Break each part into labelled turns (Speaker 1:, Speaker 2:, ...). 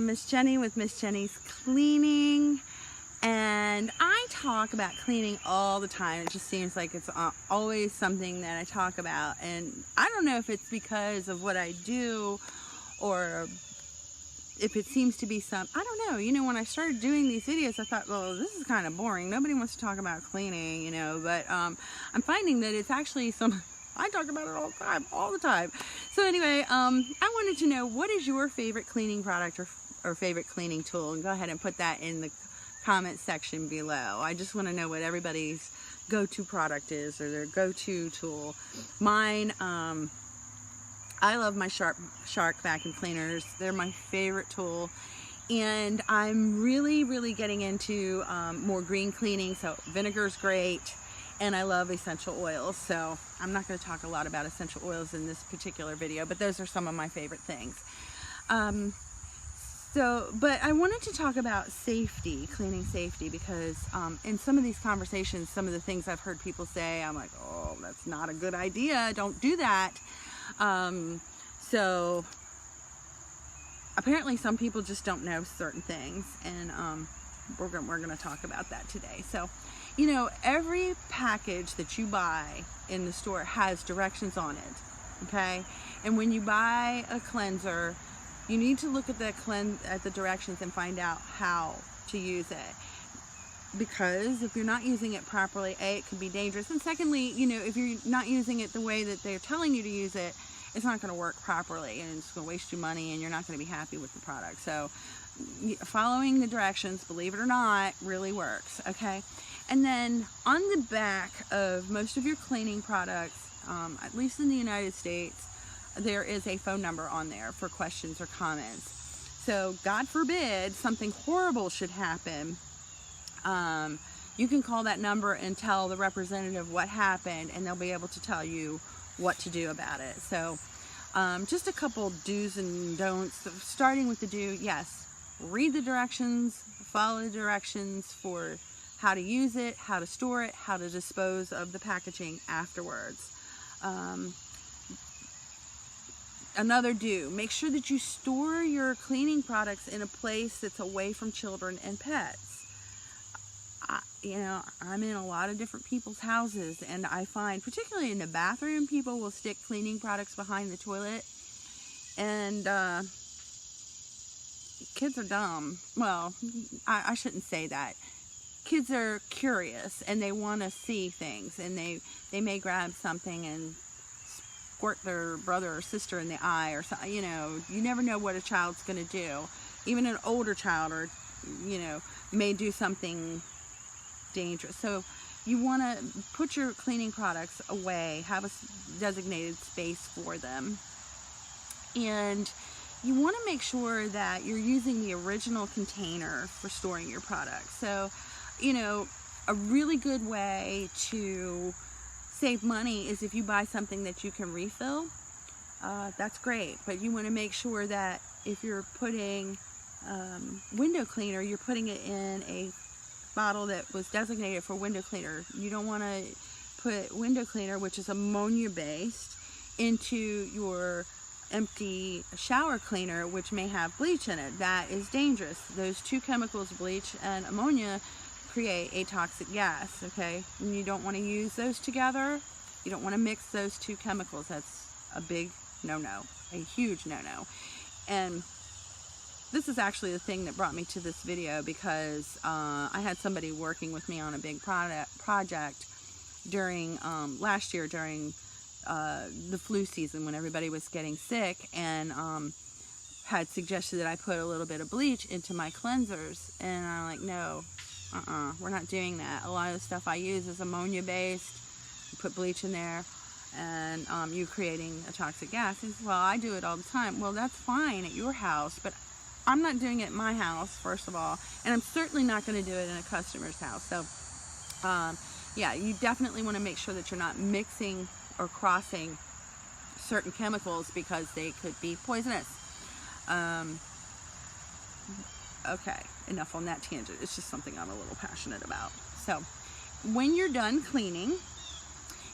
Speaker 1: Miss Jenny with Miss Jenny's Cleaning, and I talk about cleaning all the time. It just seems like it's always something that I talk about, and I don't know if it's because of what I do or if it seems to be I don't know. You know, when I started doing these videos, I thought, well, this is kind of boring. Nobody wants to talk about cleaning, you know, but I'm finding that it's actually I talk about it all the time. So anyway, I wanted to know, what is your favorite cleaning product or favorite cleaning tool? And go ahead and put that in the comment section below. I just want to know what everybody's go-to product is, or their go-to tool. Mine, I love my Shark vacuum cleaners. They're my favorite tool. And I'm really getting into more green cleaning. So vinegar's great. And I love essential oils, so I'm not going to talk a lot about essential oils in this particular video, but those are some of my favorite things. But I wanted to talk about safety, cleaning safety, because in some of these conversations, some of the things I've heard people say, I'm like, oh, that's not a good idea, don't do that. So apparently some people just don't know certain things, and we're going to talk about that today. So, you know, every package that you buy in the store has directions on it, okay? And when you buy a cleanser, you need to look at the directions and find out how to use it. Because if you're not using it properly, A, it could be dangerous. And secondly, you know, if you're not using it the way that they're telling you to use it, it's not going to work properly, and it's going to waste you money, and you're not going to be happy with the product. So following the directions, believe it or not, really works, okay? And then on the back of most of your cleaning products, at least in the United States, there is a phone number on there for questions or comments. So God forbid something horrible should happen, you can call that number and tell the representative what happened, and they'll be able to tell you what to do about it. So just a couple do's and don'ts. Starting with the do, yes, read the directions, follow the directions for how to use it, how to store it, how to dispose of the packaging afterwards. Another do, make sure that you store your cleaning products in a place that's away from children and pets. You know, I'm in a lot of different people's houses, and I find, particularly in the bathroom, people will stick cleaning products behind the toilet, and kids are dumb. Well, I shouldn't say that. Kids are curious, and they want to see things, and they may grab something and squirt their brother or sister in the eye, or something. You know, you never know what a child's going to do. Even an older child, or, you know, may do something dangerous. So you want to put your cleaning products away, have a designated space for them, and you want to make sure that you're using the original container for storing your products. So, you know, a really good way to save money is if you buy something that you can refill. That's great, but you want to make sure that if you're putting window cleaner, you're putting it in a bottle that was designated for window cleaner. You don't want to put window cleaner, which is ammonia based, into your empty shower cleaner, which may have bleach in it. That is dangerous. Those two chemicals, bleach and ammonia, create a toxic gas, okay? And you don't want to use those together. You don't want to mix those two chemicals. That's a big no-no, a huge no-no. And this is actually the thing that brought me to this video, because I had somebody working with me on a big project during last year, during the flu season, when everybody was getting sick, and had suggested that I put a little bit of bleach into my cleansers, and I'm like, no, we're not doing that. A lot of the stuff I use is ammonia based. You put bleach in there, and you creating a toxic gas. He says, well, I do it all the time. Well, that's fine at your house, but I'm not doing it at my house, first of all, and I'm certainly not going to do it in a customer's house. So yeah, you definitely want to make sure that you're not mixing or crossing certain chemicals, because they could be poisonous. Okay, enough on that tangent. It's just something I'm a little passionate about. So when you're done cleaning,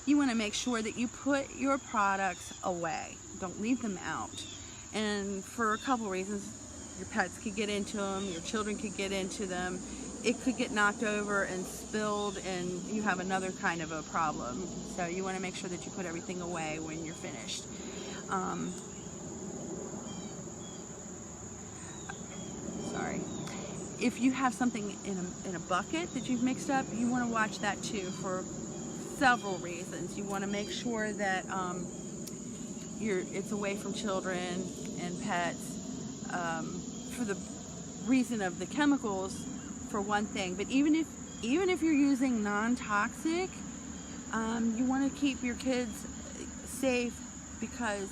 Speaker 1: you want to make sure that you put your products away. Don't leave them out. And for a couple reasons. your pets could get into them, your children could get into them. It could get knocked over and spilled, and you have another kind of a problem. So you want to make sure that you put everything away when you're finished. Sorry. If you have something in a bucket that you've mixed up, you want to watch that too for several reasons. You want to make sure that it's away from children and pets, for the reason of the chemicals, for one thing. But even if you're using non-toxic, you want to keep your kids safe, because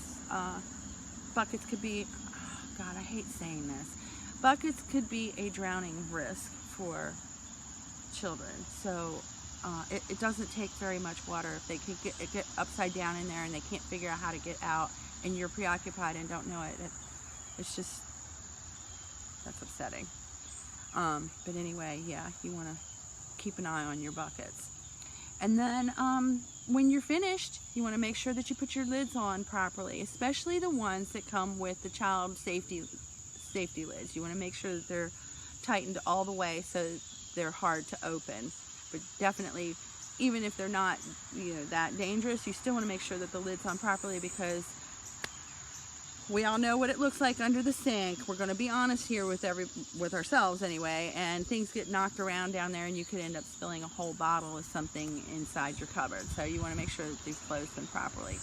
Speaker 1: buckets could be, oh God, I hate saying this, buckets could be a drowning risk for children. So it doesn't take very much water. If they could get upside down in there and they can't figure out how to get out, and you're preoccupied and don't know it, it's just, that's upsetting. But anyway, yeah, you want to keep an eye on your buckets. And then when you're finished, you want to make sure that you put your lids on properly, especially the ones that come with the child safety lids. You want to make sure that they're tightened all the way so they're hard to open. But definitely, even if they're not, that dangerous, you still want to make sure that the lid's on properly, because we all know what it looks like under the sink. We're going to be honest here with ourselves anyway, and things get knocked around down there, and you could end up spilling a whole bottle of something inside your cupboard. So you want to make sure that these close them properly.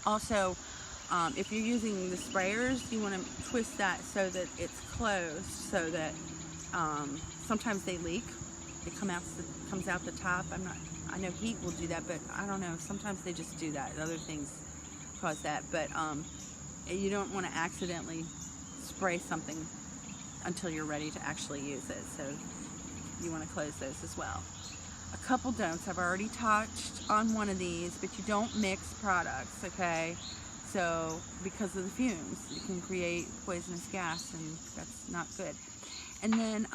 Speaker 1: Also, if you're using the sprayers, you want to twist that so that it's closed, so that sometimes they leak. It comes out the top. I know heat will do that, but I don't know. Sometimes they just do that. Other things cause that, but you don't want to accidentally spray something until you're ready to actually use it. So you want to close those as well. A couple don'ts. I've already touched on one of these, but you don't mix products, okay? So because of the fumes, you can create poisonous gas, and that's not good. And then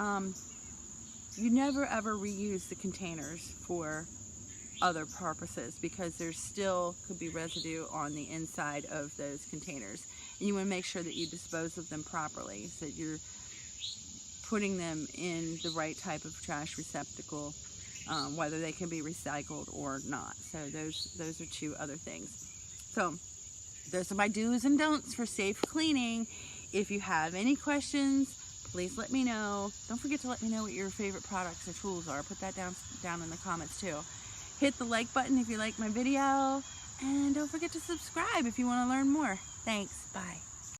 Speaker 1: you never ever reuse the containers for other purposes, because there still could be residue on the inside of those containers, and you want to make sure that you dispose of them properly, so that you're putting them in the right type of trash receptacle, whether they can be recycled or not. So those are two other things. So those are my do's and don'ts for safe cleaning. If you have any questions, please let me know. Don't forget to let me know what your favorite products or tools are. Put that down in the comments too. Hit the like button if you like my video, and don't forget to subscribe if you want to learn more. Thanks. Bye.